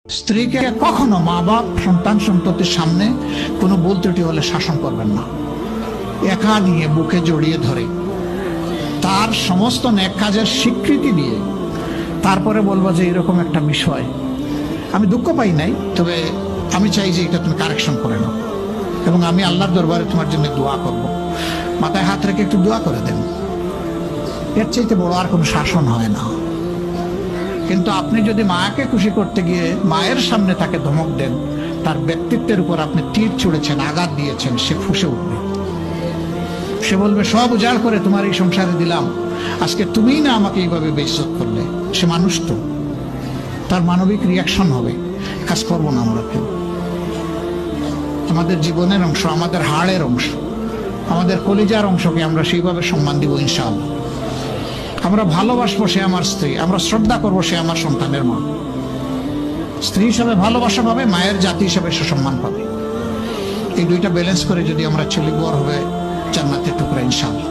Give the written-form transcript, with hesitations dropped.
স্ত্রীকে কখনো মা বাপ সন্তান সন্ততির সামনে কোনো ভুল ত্রুটি হলে শাসন করবেন না। একা নিয়ে বুকে জড়িয়ে ধরে তার সমস্ত নেক কাজের স্বীকৃতি দিয়ে তারপরে বলবো যে এরকম একটা বিষয় আমি দুঃখ পাই নাই, তবে আমি চাই যে এটা তুমি কারেকশন করে নাও এবং আমি আল্লাহর দরবারে তোমার জন্য দোয়া করব। মাথায় হাত রেখে একটু দোয়া করে দেন। এর চাইতে বড় আর কোনো শাসন হয় না। কিন্তু আপনি যদি মাকে খুশি করতে গিয়ে মায়ের সামনে তাকে ধমক দেন, তার ব্যক্তিত্বের উপর আপনি তীর ছুঁড়েছেন, আঘাত দিয়েছেন, সে ফুঁসে উঠবে। সে বলবে সব উজাড় করে তোমার এই সংসারে দিলাম, আজকে তুমিই না আমাকে এইভাবে বেইজ্জত করলে। সে মানুষ তো, তার মানবিক রিয়াকশন হবে। কাজ করবো না আমরা কেউ। আমাদের জীবনের অংশ, আমাদের হাড়ের অংশ, আমাদের কলিজার অংশকে আমরা সেইভাবে সম্মান দিব ইনশাআল্লাহ। আমরা ভালোবাসবো সে আমার স্ত্রী, আমরা শ্রদ্ধা করবো সে আমার সন্তানের মা। স্ত্রী হিসাবে ভালোবাসা পাবে, মায়ের জাতি হিসাবে সে সম্মান পাবে। এই দুইটা ব্যালেন্স করে যদি আমরা চলি, বড় হবে জান্নাতের টুকরা ইনশাআল্লাহ।